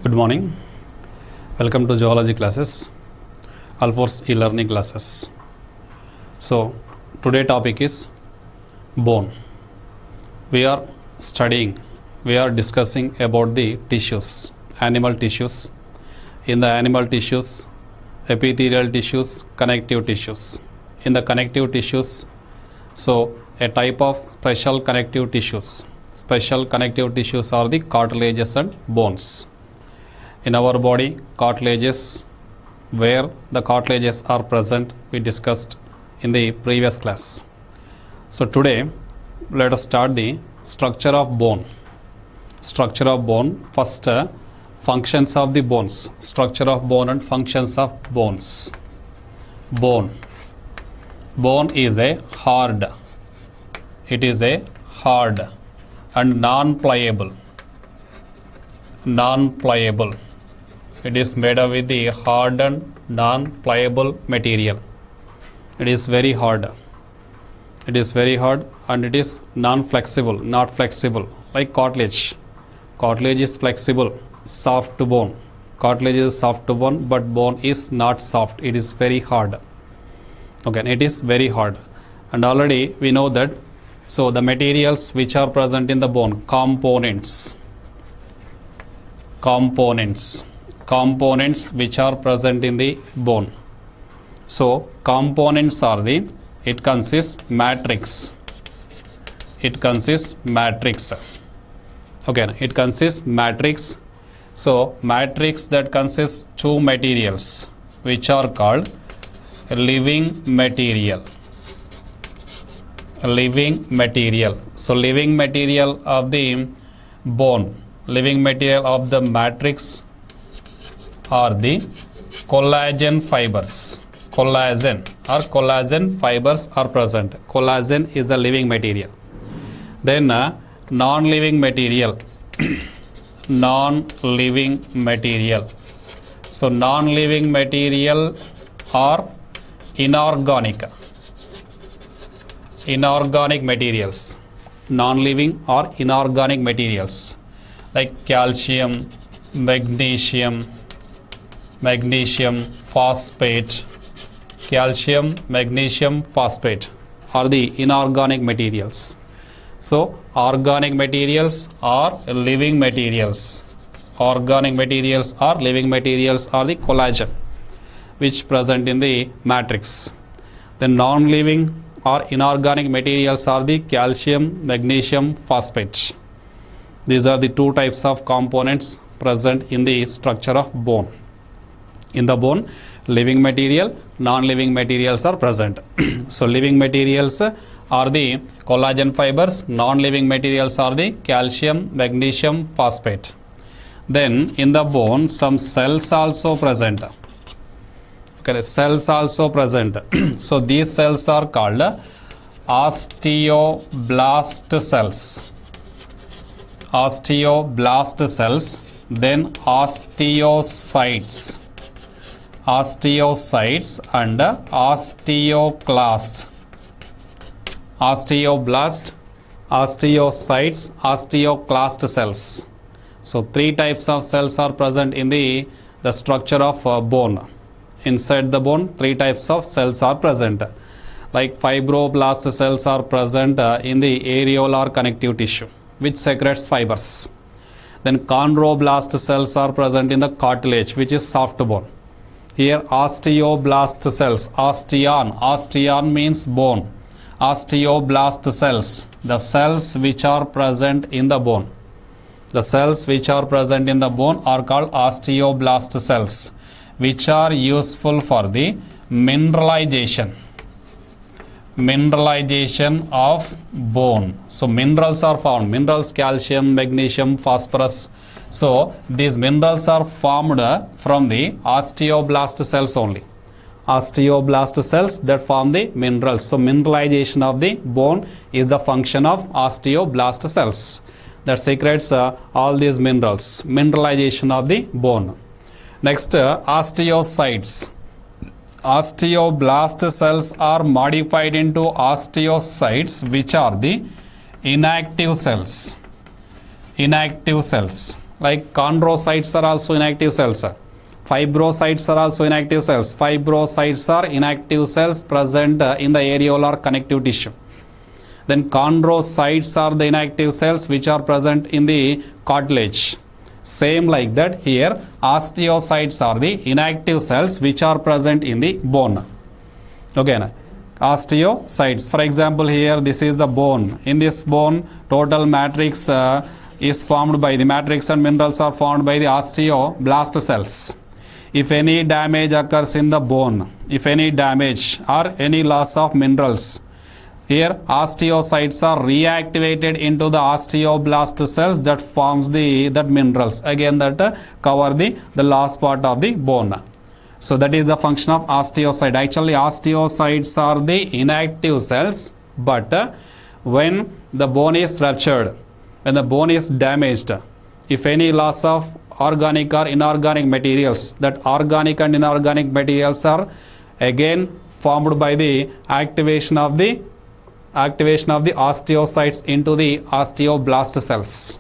Good morning. Welcome to Zoology classes, Alforce e-learning classes. So, today topic is bone. We are discussing about the tissues, animal tissues. In the animal tissues, epithelial tissues, connective tissues. In the connective tissues, so a type of special connective tissues. Special connective tissues are the cartilages and bones. In our body, cartilages, where the cartilages are present, we discussed in the previous class. So today, let us start the structure of bone. Structure of bone. First, functions of the bones. Structure of bone and functions of bones. Bone. Bone is a hard. It is a hard and non-pliable. Non-pliable. It is made up with the hard and non-pliable material. It is very hard. It is very hard and it is non-flexible, not flexible, like cartilage. Cartilage is flexible, soft to bone. Cartilage is soft to bone, but bone is not soft. It is very hard. Okay, it is very hard. And already we know that, so the materials which are present in the bone, components which are present in the bone. So components are the, it consists matrix. It consists matrix. Okay, it consists matrix. So matrix that consists two materials which are called living material. Living material. So living material of the bone, living material of the matrix are the collagen fibers. Collagen fibers are present. Collagen is a living material. Then non-living material. Non-living material. So non-living material are inorganic. Inorganic materials. Non-living or inorganic materials like calcium, magnesium, phosphate. Calcium, magnesium, phosphate are the inorganic materials. So organic materials are living materials. Organic materials are living materials are the collagen which present in the matrix. The non-living or inorganic materials are the calcium, magnesium, phosphate. These are the two types of components present in the structure of bone. In the bone, living material, non-living materials are present. So living materials are the collagen fibers, non-living materials are the calcium, magnesium, phosphate. Then in the bone, some cells also present. Okay, cells also present. So these cells are called osteoblast cells. Osteoblast cells, then osteocytes. Osteocytes and osteoclasts. Osteoblast, osteocytes, osteoclast cells. So three types of cells are present in the structure of bone. Inside the bone, three types of cells are present. Like fibroblast cells are present in the areolar connective tissue, which secretes fibers. Then chondroblast cells are present in the cartilage, which is soft bone. Here osteoblast cells, osteon means bone. Osteoblast cells, the cells which are present in the bone. The cells which are present in the bone are called osteoblast cells, which are useful for the mineralization of bone. So minerals are found, minerals calcium, magnesium, phosphorus. So these minerals are formed from the osteoblast cells only. Osteoblast cells that form the minerals. So mineralization of the bone is the function of osteoblast cells that secretes all these minerals. Mineralization of the bone. Next, osteocytes. Osteoblast cells are modified into osteocytes, which are the inactive cells. Inactive cells. Like chondrocytes are also inactive cells. Fibrocytes are also inactive cells. Fibrocytes are inactive cells present in the areolar connective tissue. Then chondrocytes are the inactive cells which are present in the cartilage. Same like that here, osteocytes are the inactive cells which are present in the bone. Okay, osteocytes. For example, here this is the bone. In this bone, total matrix is formed by the matrix and minerals are formed by the osteoblast cells. If any damage occurs in the bone, if any damage or any loss of minerals, here osteocytes are reactivated into the osteoblast cells that forms that minerals. Again that cover the last part of the bone. So that is the function of osteocyte. Actually osteocytes are the inactive cells, but when the bone is ruptured, when the bone is damaged, if any loss of organic or inorganic materials, that organic and inorganic materials are again formed by the activation of the osteocytes into the osteoblast cells.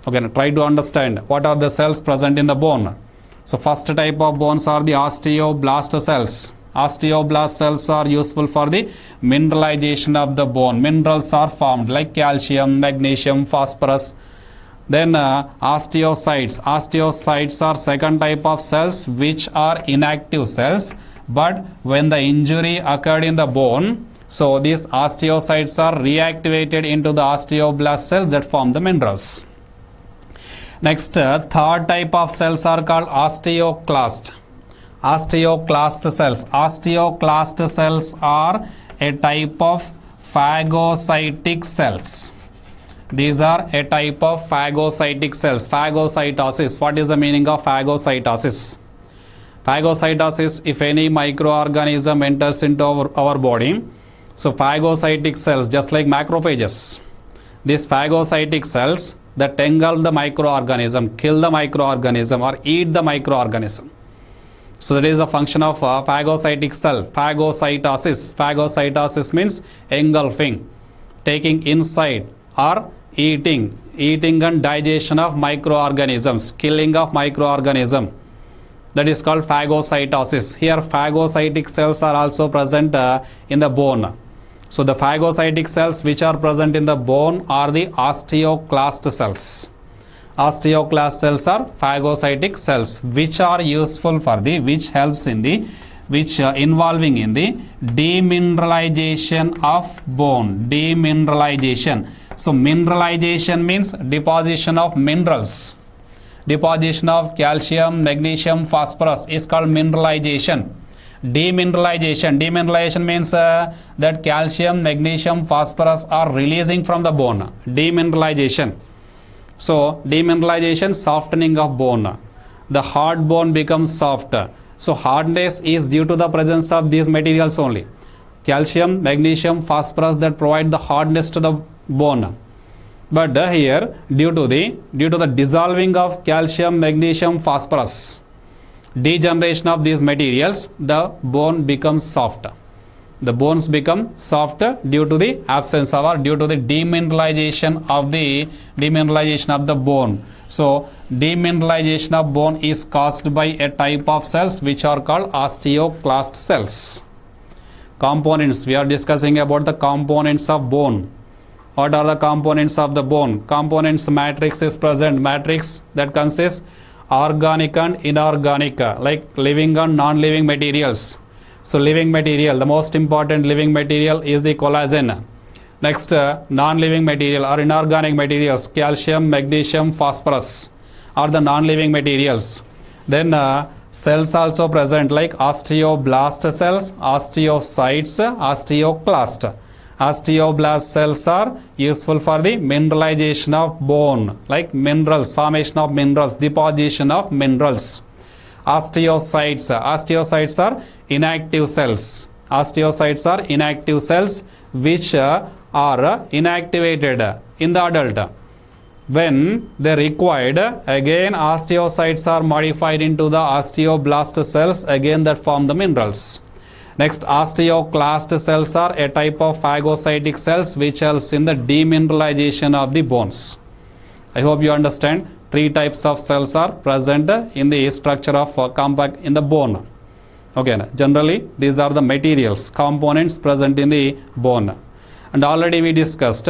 Okay, now try to understand what are the cells present in the bone. So first type of bones are the osteoblast cells. Osteoblast cells are useful for the mineralization of the bone. Minerals are formed like calcium, magnesium, phosphorus. Then osteocytes. Osteocytes are second type of cells which are inactive cells, but when the injury occurred in the bone, so these osteocytes are reactivated into the osteoblast cells that form the minerals. Next, third type of cells are called osteoclast. Osteoclast cells. Osteoclast cells are a type of phagocytic cells. These are a type of phagocytic cells. Phagocytosis. What is the meaning of phagocytosis? Phagocytosis, if any microorganism enters into our body, so phagocytic cells, just like macrophages, these phagocytic cells that engulf the microorganism, kill the microorganism or eat the microorganism. So that is a function of phagocytic cell. Phagocytosis. Phagocytosis means engulfing, taking inside or eating and digestion of microorganisms, killing of microorganism. That is called phagocytosis. Here phagocytic cells are also present in the bone. So the phagocytic cells which are present in the bone are the osteoclast cells. Osteoclast cells are phagocytic cells which are useful for involving in the demineralization of bone. Demineralization. So mineralization means deposition of minerals. Deposition of calcium, magnesium, phosphorus is called mineralization. Demineralization means that calcium, magnesium, phosphorus are releasing from the bone. Demineralization. So demineralization, softening of bone. The hard bone becomes soft. So hardness is due to the presence of these materials only. Calcium, magnesium, phosphorus that provide the hardness to the bone. But here due to the dissolving of calcium, magnesium, phosphorus, degeneration of these materials, the bone becomes soft. The bones become soft due to the absence of or due to the demineralization of the bone. So demineralization of bone is caused by a type of cells which are called osteoclast cells. Components. We are discussing about the components of bone. What are the components of the bone? Components matrix is present. Matrix that consists organic and inorganic, like living and non-living materials. So living material, the most important living material is the collagen. Next, non-living material or inorganic materials, calcium, magnesium, phosphorus are the non-living materials. Then cells also present like osteoblast cells, osteocytes, osteoclast. Osteoblast cells are useful for the mineralization of bone, like minerals, formation of minerals, deposition of minerals. Osteocytes are inactive cells. Osteocytes are inactive cells which are inactivated in the adult. When they required, again osteocytes are modified into the osteoblast cells again that form the minerals. Next, osteoclast cells are a type of phagocytic cells which helps in the demineralization of the bones. I hope you understand. Three types of cells are present in the structure of compact in the bone. Okay, generally these are the materials, components present in the bone. And already we discussed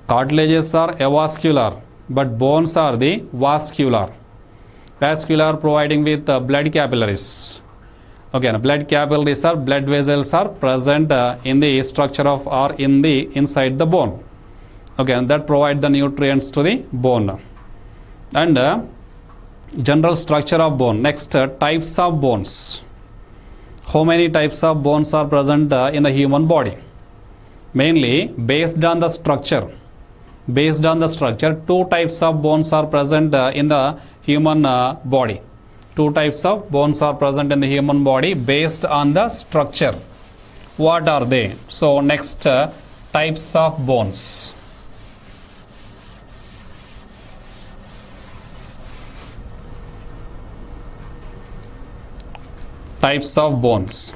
cartilages are avascular, but bones are the vascular. Vascular providing with blood capillaries. Okay, blood capillaries or blood vessels are present in the structure of or in the inside the bone. Okay, and that provide the nutrients to the bone. And general structure of bone. Next, types of bones. How many types of bones are present in the human body? Mainly based on the structure. Based on the structure, two types of bones are present in the human body. Two types of bones are present in the human body based on the structure. What are they? So next, types of bones. Types of bones.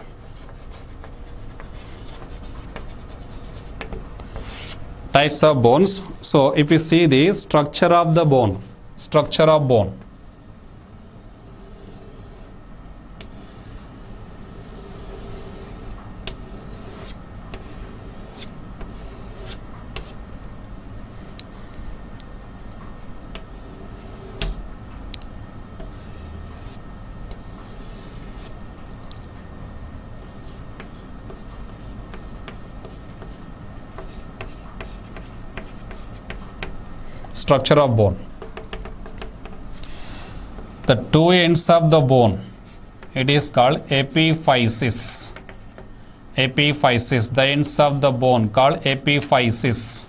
Types of bones. So if you see the structure of the bone, structure of bone. Structure of bone. The two ends of the bone, it is called epiphysis. Epiphysis. The ends of the bone called epiphysis.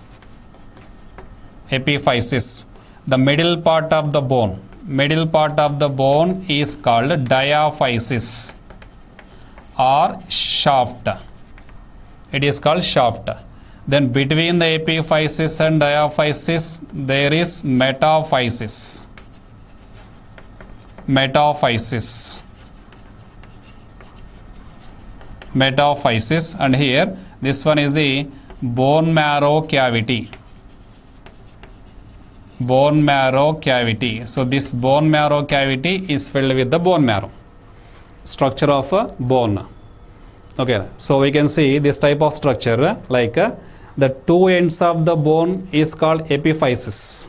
Epiphysis. The middle part of the bone. Middle part of the bone is called diaphysis or shaft. It is called shaft. Then between the epiphysis and diaphysis there is metaphysis. Metaphysis. Metaphysis, and here this one is the bone marrow cavity. Bone marrow cavity. So this bone marrow cavity is filled with the bone marrow. Structure of a bone. Okay, so we can see this type of structure like the two ends of the bone is called epiphysis.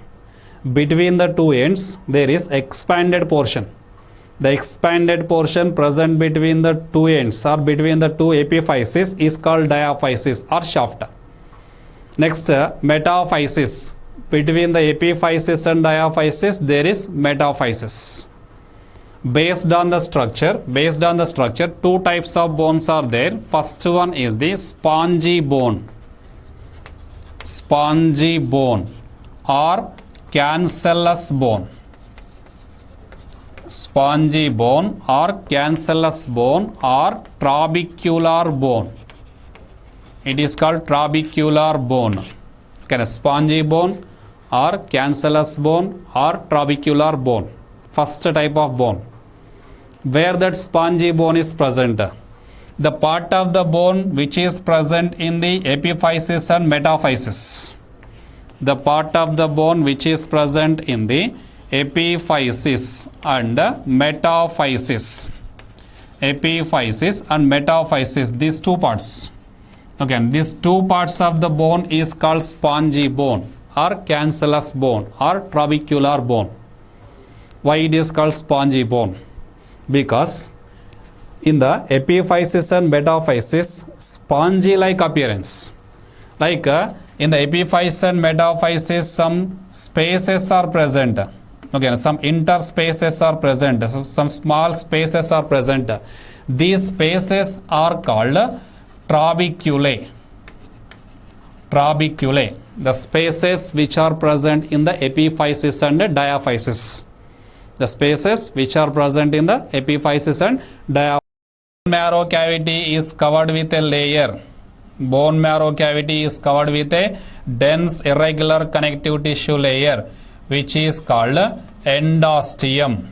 Between the two ends there is expanded portion. The expanded portion present between the two ends or between the two epiphysis is called diaphysis or shaft. Next, metaphysis. Between the epiphysis and diaphysis there is metaphysis. Based on the structure, two types of bones are there. First one is the spongy bone. Spongy bone or cancellous bone. Spongy bone or cancellous bone or trabecular bone. It is called trabecular bone. Okay, spongy bone or cancellous bone or trabecular bone. First type of bone. Where that spongy bone is present, the part of the bone which is present in the epiphysis and metaphysis. The part of the bone which is present in the epiphysis and metaphysis. Epiphysis and metaphysis, these two parts. Again, these two parts of the bone is called spongy bone or cancellous bone or trabecular bone. Why it is called spongy bone? Because in the epiphysis and metaphysis, spongy like appearance. Like in the epiphysis and metaphysis, some spaces are present. Okay, some interspaces are present. So some small spaces are present. These spaces are called trabeculae. Trabeculae. The spaces which are present in the epiphysis and diaphysis. The spaces which are present in the epiphysis and diaphysis. Bone marrow cavity is covered with a layer. Bone marrow cavity is covered with a dense irregular connective tissue layer which is called endosteum.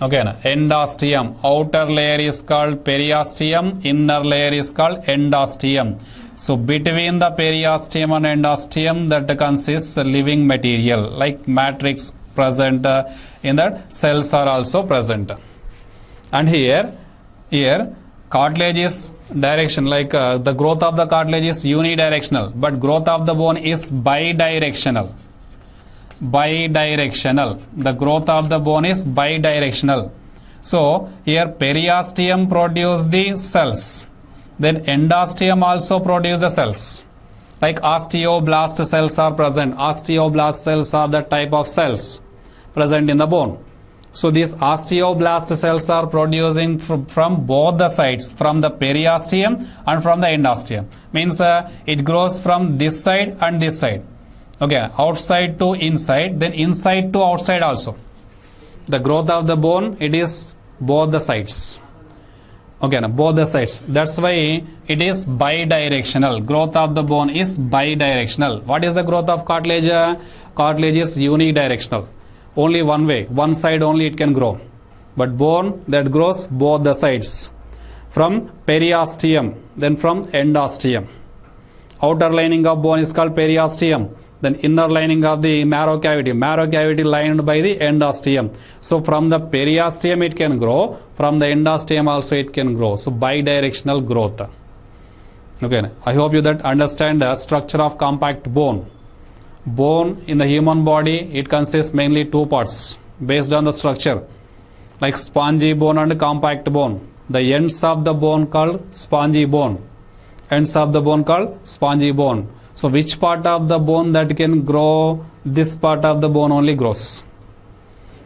Okay, endosteum. Outer layer is called periosteum, inner layer is called endosteum. So between the periosteum and endosteum that consists living material like matrix present in that, cells are also present. And here cartilage is direction, like the growth of the cartilage is unidirectional, but growth of the bone is bidirectional. The growth of the bone is bidirectional. So here periosteum produce the cells, then endosteum also produce the cells. Like osteoblast cells are present. Osteoblast cells are the type of cells present in the bone. So these osteoblast cells are producing from both the sides, from the periosteum and from the endosteum. Means it grows from this side and this side. Okay, outside to inside, then inside to outside also. The growth of the bone, it is both the sides. Okay, now both the sides. That's why it is bidirectional. Growth of the bone is bidirectional. What is the growth of cartilage? Cartilage is unidirectional. Only one way, one side only it can grow. But bone, that grows both the sides. From periosteum, then from endosteum. Outer lining of bone is called periosteum. Then inner lining of the marrow cavity lined by the endosteum. So from the periosteum it can grow, from the endosteum also it can grow. So bidirectional growth. Okay, I hope you that understand the structure of compact bone. Bone in the human body, it consists mainly two parts based on the structure, like spongy bone and compact bone. The ends of the bone called spongy bone. So which part of the bone that can grow? This part of the bone only grows.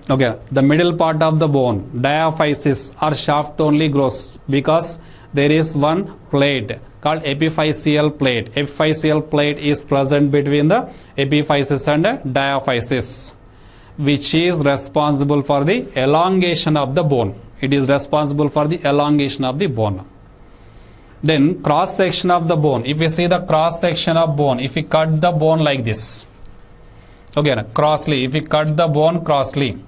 Okay, the middle part of the bone, diaphysis or shaft only grows, because there is one plate called epiphyseal plate. Epiphyseal plate is present between the epiphysis and diaphysis, which is responsible for the elongation of the bone. It is responsible for the elongation of the bone. Then cross section of the bone. If we see the cross section of bone, if we cut the bone like this, okay, crossly, if we cut the bone crossly,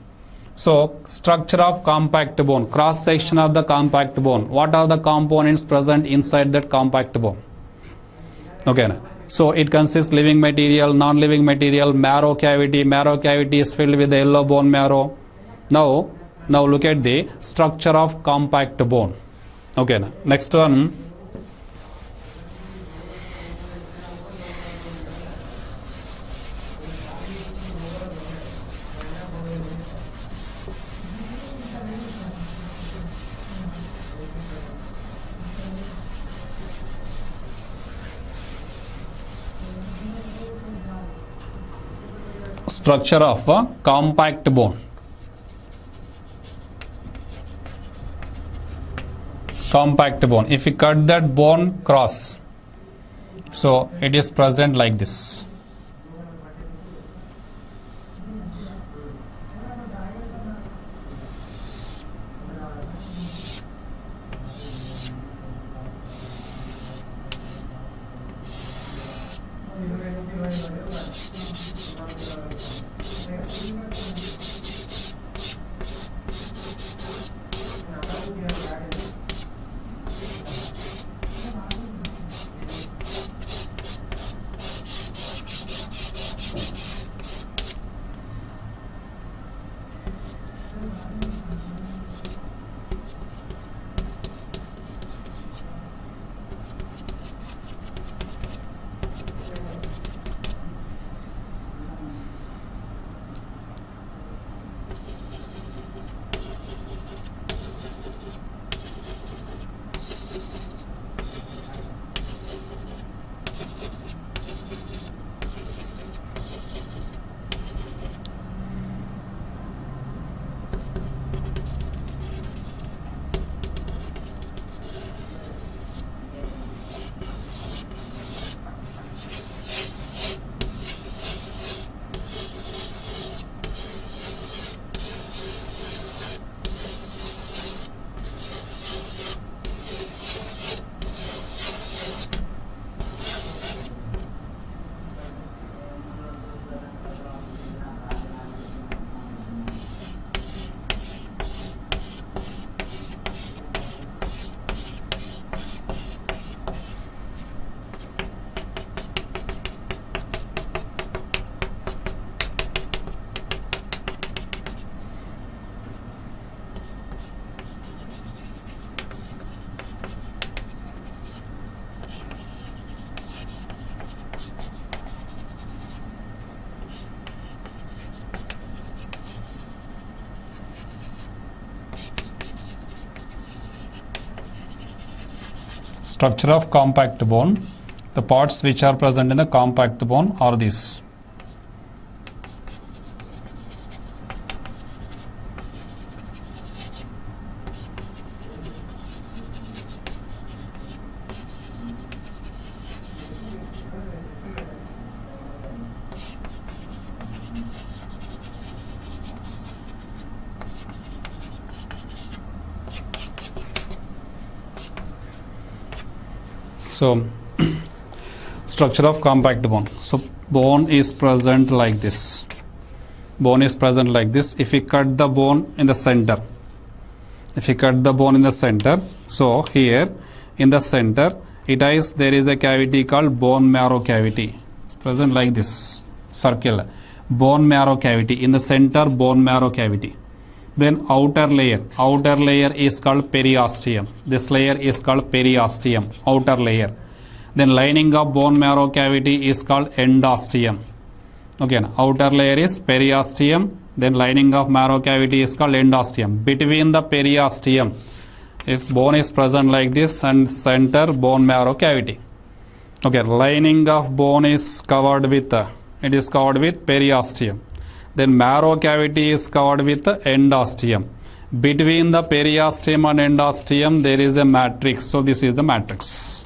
so structure of compact bone, cross section of the compact bone. What are the components present inside that compact bone? Okay, so it consists living material, non-living material, marrow cavity. Marrow cavity is filled with the yellow bone marrow. Now look at the structure of compact bone. Okay, next one. Structure of a compact bone. Compact bone. If we cut that bone cross, so it is present like this. Structure of compact bone. The parts which are present in the compact bone are these. So, structure of compact bone. So, bone is present like this. Bone is present like this. If we cut the bone in the center, so here in the center, there is a cavity called bone marrow cavity. It's present like this, circle. Bone marrow cavity. In the center, bone marrow cavity. Then outer layer is called periosteum. This layer is called periosteum, outer layer. Then lining of bone marrow cavity is called endosteum. Again, outer layer is periosteum, then lining of marrow cavity is called endosteum. Between the periosteum, if bone is present like this, and center bone marrow cavity. Okay, lining of bone is covered with periosteum. Then marrow cavity is covered with endosteum. Between the periosteum and endosteum there is a matrix. So this is the matrix.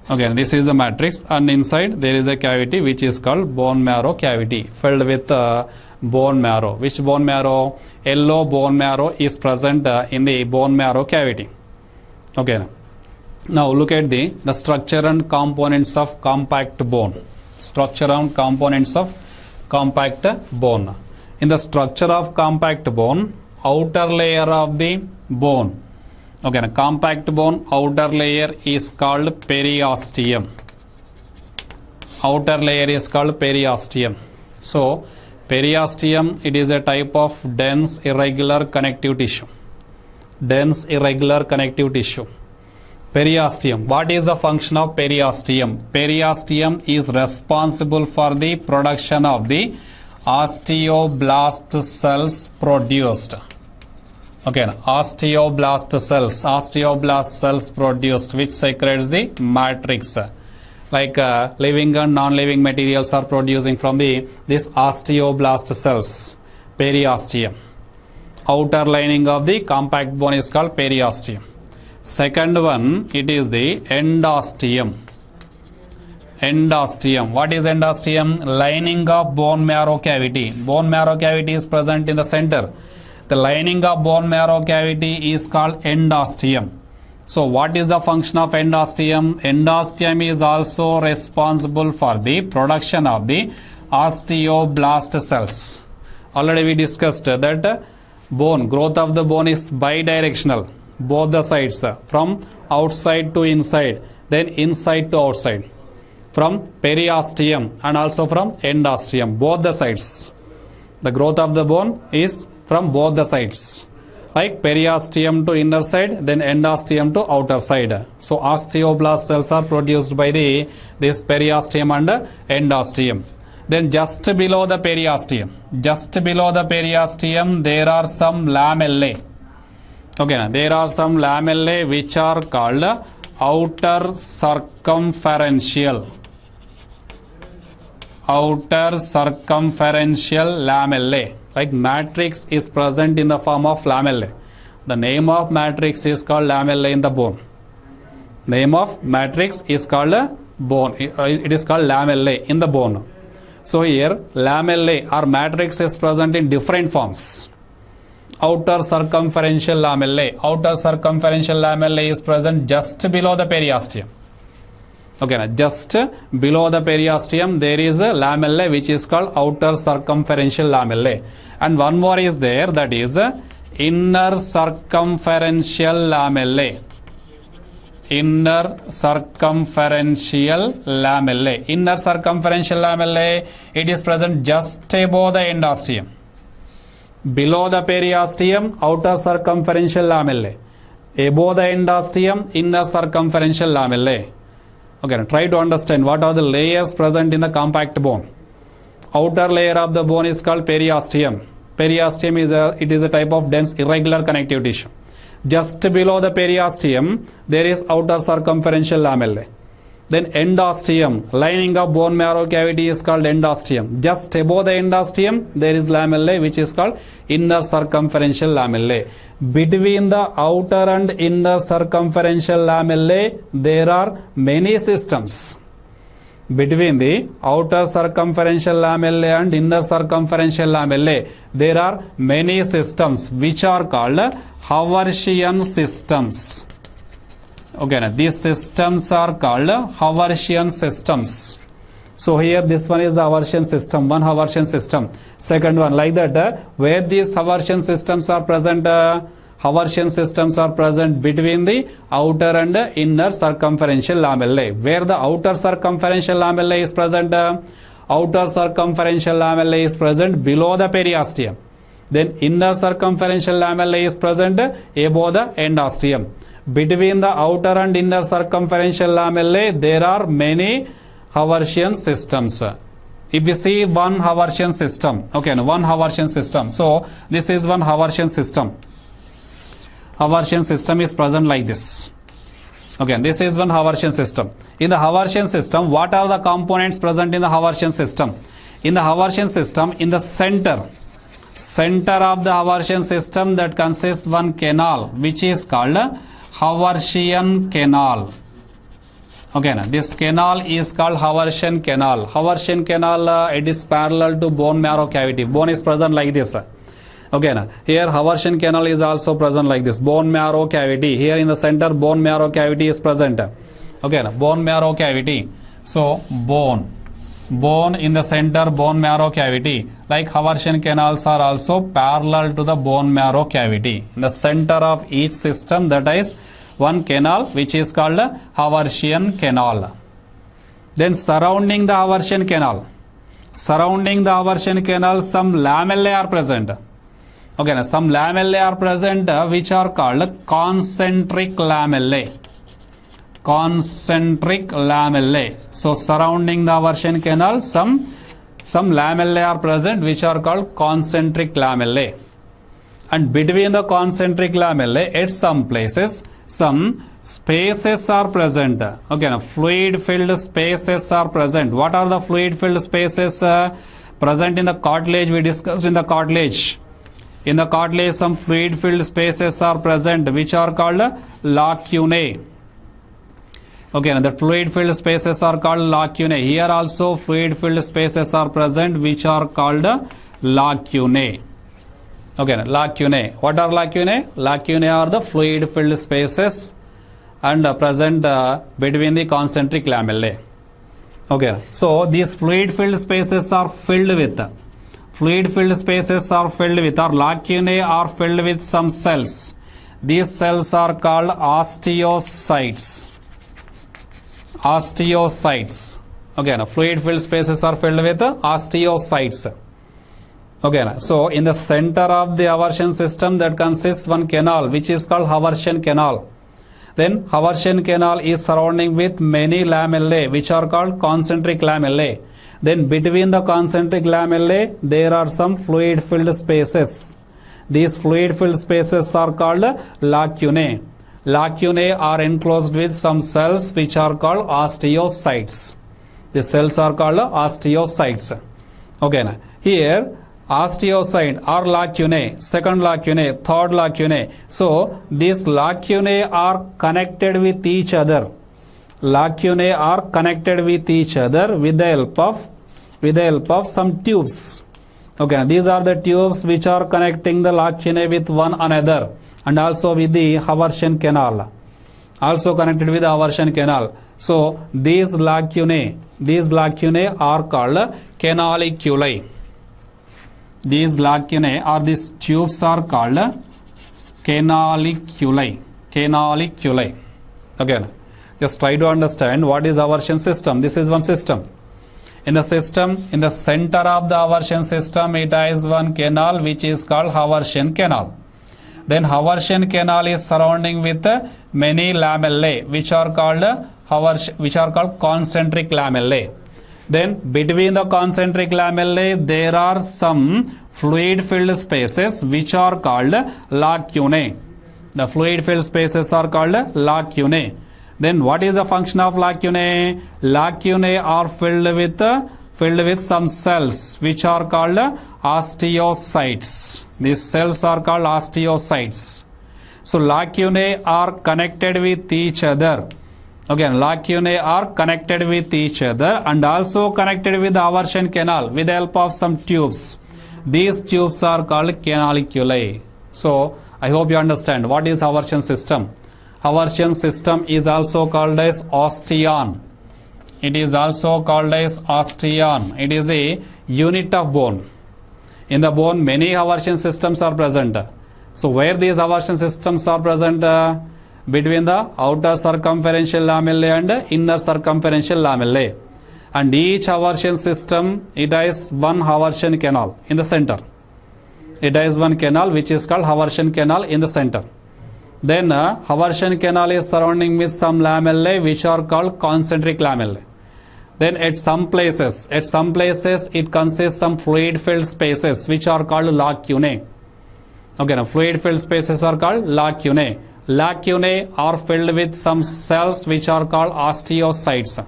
Okay, this is the matrix, and inside there is a cavity which is called bone marrow cavity, filled with bone marrow. Which bone marrow? Yellow bone marrow is present in the bone marrow cavity. Okay. Now look at the structure and components of compact bone. Structure and components of compact bone. In the structure of compact bone, outer layer of the bone, okay, compact bone outer layer is called periosteum. Outer layer is called periosteum. So periosteum, it is a type of dense irregular connective tissue. Dense irregular connective tissue. Periosteum. What is the function of periosteum? Periosteum is responsible for the production of the osteoblast cells produced. Okay, osteoblast cells produced, which secretes the matrix. Like living and non-living materials are producing from this osteoblast cells, periosteum. Outer lining of the compact bone is called periosteum. Second one, it is the endosteum. Endosteum. What is endosteum? Lining of bone marrow cavity. Bone marrow cavity is present in the center. The lining of bone marrow cavity is called endosteum. So what is the function of endosteum? Endosteum is also responsible for the production of the osteoblast cells. Already we discussed that bone, growth of the bone is bidirectional. Both the sides, from outside to inside, then inside to outside, from periosteum and also from endosteum, both the sides. The growth of the bone is from both the sides, like periosteum to inner side, then endosteum to outer side. So osteoblast cells are produced by this periosteum and endosteum. Then just below the periosteum, there are some lamellae. Okay, there are some lamellae which are called outer circumferential lamellae. Like matrix is present in the form of lamellae. The name of matrix is called lamellae in the bone. Name of matrix is called bone. It is called lamellae in the bone. So here lamellae or matrix is present in different forms. Outer circumferential lamellae. Outer circumferential lamellae is present just below the periosteum. Okay, just below the periosteum there is a lamellae which is called outer circumferential lamellae. And one more is there, that is inner circumferential lamellae. Inner circumferential lamellae. Inner circumferential lamellae, it is present just above the endosteum. Below the periosteum, outer circumferential lamellae. Above the endosteum, inner circumferential lamellae. Okay, try to understand what are the layers present in the compact bone. Outer layer of the bone is called periosteum. Periosteum is a type of dense irregular connective tissue. Just below the periosteum, there is outer circumferential lamellae. Then endosteum, lining of bone marrow cavity is called endosteum. Just above the endosteum, there is lamellae which is called inner circumferential lamellae. Between the outer and inner circumferential lamellae, there are many systems. Between the outer circumferential lamellae and inner circumferential lamellae, there are many systems which are called Haversian systems. Okay, now these systems are called Haversian systems. So here this one is Haversian system, one Haversian system. Second one like that, where these Haversian systems are present, Haversian systems are present between the outer and inner circumferential lamellae. Where the outer circumferential lamellae is present, outer circumferential lamellae is present below the periosteum. Then inner circumferential lamellae is present above the endosteum. Between the outer and inner circumferential lamellae, there are many Haversian systems. If we see one Haversian system, okay, one Haversian system. So this is one Haversian system. Haversian system is present like this. Okay, this is one Haversian system. In the Haversian system, what are the components present in the Haversian system? In the Haversian system, in the center of the Haversian system, that consists one canal which is called Haversian canal. Okay, now this canal is called Haversian canal. Haversian canal, it is parallel to bone marrow cavity. Bone is present like this. Okay, now here Haversian canal is also present like this. Bone marrow cavity. Here in the center, bone marrow cavity is present. Okay, now bone marrow cavity. So bone in the center, bone marrow cavity. Like Haversian canals are also parallel to the bone marrow cavity. In the center of each system, that is one canal which is called Haversian canal. Then surrounding the Haversian canal, some lamellae are present. Okay, now some lamellae are present which are called concentric lamellae. So surrounding the Haversian canal, some lamellae are present which are called concentric lamellae. And between the concentric lamellae, at some places, some spaces are present. Okay, now fluid filled spaces are present. What are the fluid filled spaces present in the cartilage? We discussed in the cartilage. In the cartilage, some fluid filled spaces are present which are called lacunae. Okay, now the fluid filled spaces are called lacunae. Here also fluid filled spaces are present which are called lacunae. Okay, now lacunae. What are lacunae? Lacunae are the fluid filled spaces and present between the concentric lamellae. Okay, so these fluid filled spaces are filled with or lacunae are filled with some cells. These cells are called osteocytes. Okay, now fluid filled spaces are filled with osteocytes. Okay, now so in the center of the Haversian system, that consists one canal which is called Haversian canal. Then Haversian canal is surrounding with many lamellae which are called concentric lamellae. Then between the concentric lamellae, there are some fluid filled spaces. These fluid filled spaces are called lacunae. Lacunae are enclosed with some cells which are called osteocytes. The cells are called osteocytes. Okay, now here osteocyte or lacunae, second lacunae, third lacunae. So these lacunae are connected with each other. Lacunae are connected with each other with the help of some tubes. Okay, these are the tubes which are connecting the lacunae with one another and also with the Haversian canal. Also connected with the Haversian canal. So these lacunae are called canaliculi. These lacunae or these tubes are called canaliculi. Okay, just try to understand what is Haversian system. This is one system. In the center of the Haversian system, it has one canal which is called Haversian canal. Then Haversian canal is surrounding with many lamellae which are called concentric lamellae. Then between the concentric lamellae, there are some fluid filled spaces which are called lacunae. The fluid filled spaces are called lacunae. Then what is the function of lacunae? Lacunae are filled with some cells which are called osteocytes. These cells are called osteocytes. So lacunae are connected with each other. Again, lacunae are connected with each other and also connected with the Haversian canal with the help of some tubes. These tubes are called canaliculi. So I hope you understand what is Haversian system. Haversian system is also called as osteon. It is also called as osteon. It is the unit of bone. In the bone, many Haversian systems are present. So where these Haversian systems are present? Between the outer circumferential lamellae and inner circumferential lamellae. And each Haversian system, it has one Haversian canal in the center. It has one canal which is called Haversian canal in the center. Then Haversian canal is surrounding with some lamellae which are called concentric lamellae. Then at some places it consists some fluid filled spaces which are called lacunae. Okay, fluid filled spaces are called lacunae. Lacunae are filled with some cells which are called osteocytes.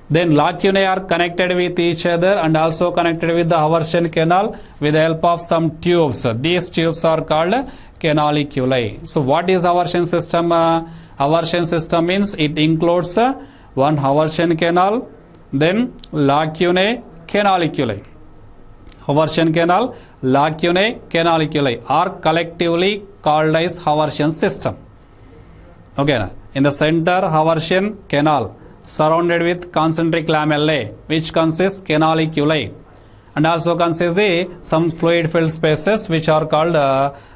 Then lacunae are connected with each other and also connected with the Haversian canal with the help of some tubes. These tubes are called canaliculi. So what is Haversian system? Haversian system means it includes one Haversian canal, then lacunae, canaliculi. Haversian canal, lacunae, canaliculi are collectively called as Haversian system. Okay, in the center Haversian canal surrounded with concentric lamellae which consists canaliculi and also consists some fluid filled spaces which are called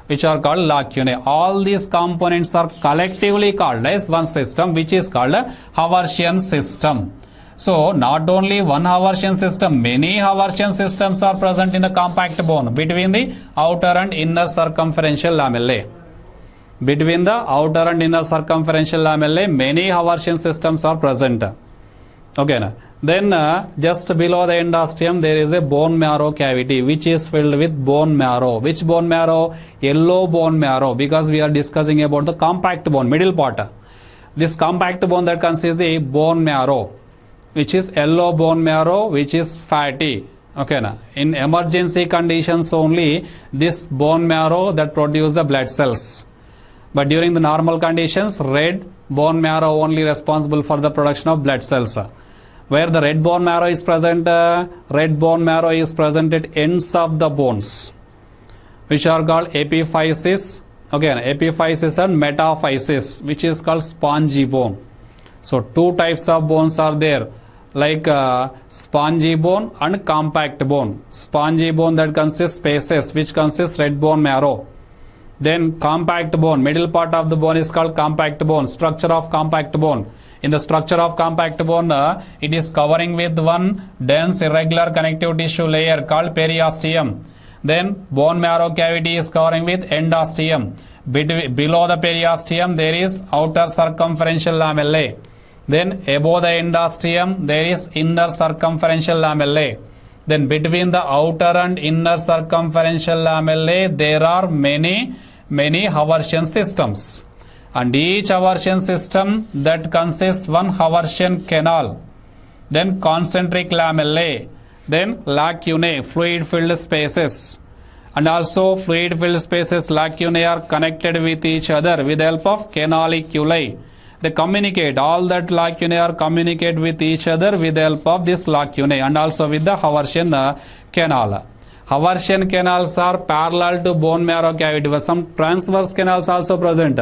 lacunae. All these components are collectively called as one system which is called Haversian system. So not only one Haversian system, many Haversian systems are present in the compact bone between the outer and inner circumferential lamellae. Between the outer and inner circumferential lamellae, many Haversian systems are present. Okay. Then just below the endosteum there is a bone marrow cavity which is filled with bone marrow. Which bone marrow? Yellow bone marrow, because we are discussing about the compact bone, middle part. This compact bone that consists the bone marrow, which is yellow bone marrow, which is fatty. Okay, na? In emergency conditions only this bone marrow that produces the blood cells. But during the normal conditions, red bone marrow only responsible for the production of blood cells. Where the red bone marrow is present, red bone marrow is present at ends of the bones, which are called epiphysis. Again, epiphysis and metaphysis, which is called spongy bone. So two types of bones are there, like spongy bone and compact bone. Spongy bone that consists spaces which consists red bone marrow. Then compact bone, middle part of the bone is called compact bone. Structure of compact bone. In the structure of compact bone, it is covering with one dense irregular connective tissue layer called periosteum. Then bone marrow cavity is covering with endosteum. Below the periosteum there is outer circumferential lamellae. Then above the endosteum there is inner circumferential lamellae. Then between the outer and inner circumferential lamellae there are many Haversian systems. And each Haversian system that consists one Haversian canal, then concentric lamellae, then lacunae, fluid filled spaces, and also fluid filled spaces lacunae are connected with each other with the help of canaliculi. They communicate, all that lacunae are communicate with each other with the help of this lacunae and also with the Haversian canal. Haversian canals are parallel to bone marrow cavity. Some transverse canals also present.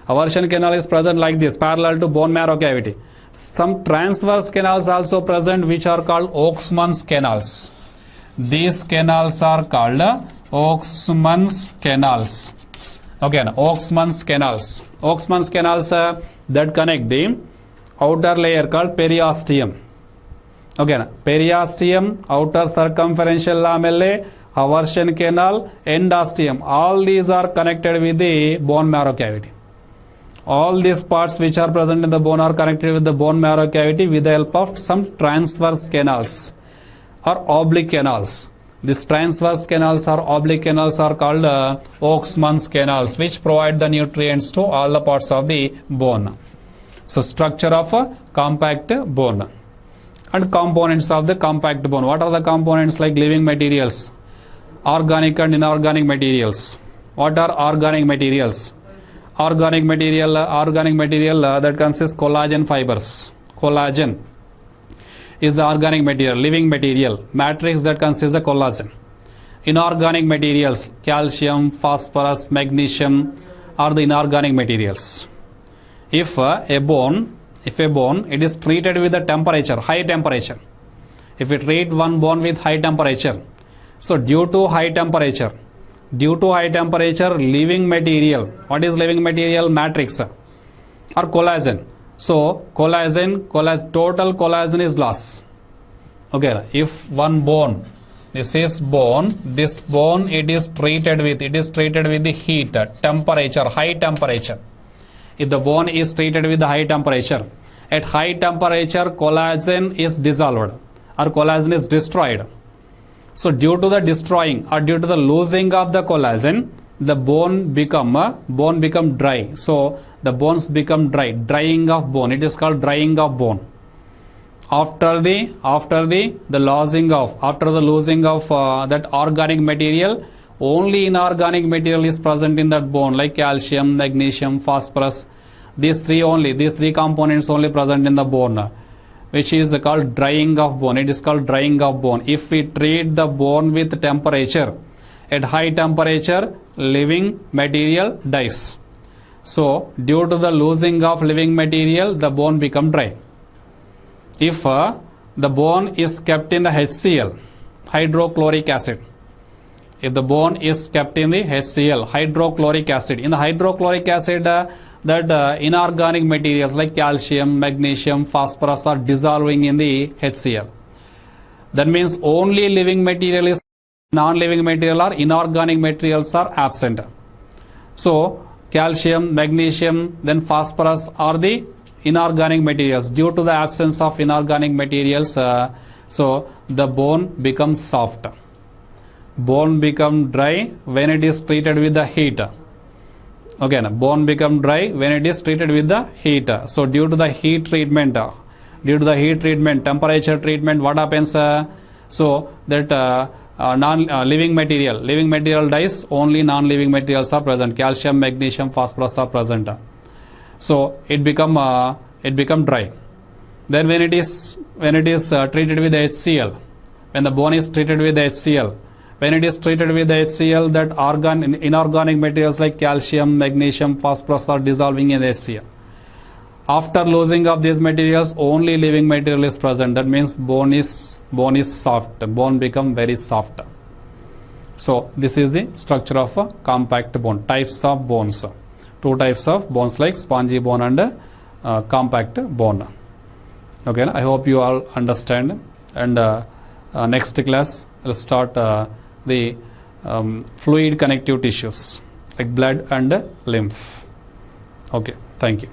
Haversian canal is present like this, parallel to bone marrow cavity. Some transverse canals also present which are called Oxman's canals. These canals are called Oxman's canals. Okay, Oxman's canals. Oxman's canals that connect the outer layer called periosteum. Okay, periosteum, outer circumferential lamellae, Haversian canal, endosteum. All these are connected with the bone marrow cavity. All these parts which are present in the bone are connected with the bone marrow cavity with the help of some transverse canals or oblique canals. These transverse canals or oblique canals are called Oxman's canals, which provide the nutrients to all the parts of the bone. So structure of a compact bone and components of the compact bone. What are the components? Like living materials, organic and inorganic materials. What are organic materials? Organic material that consists collagen fibers. Collagen is the organic material, living material. Matrix that consists of collagen. Inorganic materials, calcium, phosphorus, magnesium are the inorganic materials. If a bone, it is treated with a temperature, high temperature. If we treat one bone with high temperature, so due to high temperature, living material, what is living material? Matrix or collagen. So total collagen is lost. Okay, if one bone, this bone, it is treated with the heat, temperature, high temperature. If the bone is treated with the high temperature, at high temperature collagen is dissolved or collagen is destroyed. So due to the destroying or due to the losing of the collagen, the bone become dry. So the bones become dry, drying of bone. It is called drying of bone. After the losing of that organic material, only inorganic material is present in that bone, like calcium, magnesium, phosphorus. These three components only present in the bone, which is called drying of bone. It is called drying of bone. If we treat the bone with temperature, at high temperature, living material dies. So due to the losing of living material, the bone become dry. If the bone is kept in the HCl, hydrochloric acid, if the bone is kept in the HCl, hydrochloric acid, in the hydrochloric acid, that inorganic materials like calcium, magnesium, phosphorus are dissolving in the HCl. That means only living material is, non-living material or inorganic materials are absent. So calcium, magnesium, then phosphorus are the inorganic materials. Due to the absence of inorganic materials, so the bone becomes soft. Bone become dry when it is treated with the heat. Okay, bone become dry when it is treated with the heat. So due to the heat treatment, temperature treatment, what happens? So that living material dies, only non-living materials are present. Calcium, magnesium, phosphorus are present. So it become dry. Then when it is treated with HCl, when the bone is treated with HCl, when it is treated with HCl, that inorganic materials like calcium, magnesium, phosphorus are dissolving in HCl. After losing of these materials, only living material is present. That means bone is soft. Bone become very soft. So this is the structure of a compact bone. Types of bones. Two types of bones, like spongy bone and compact bone. Okay, I hope you all understand. And next class we'll start the fluid connective tissues like blood and lymph. Okay, thank you.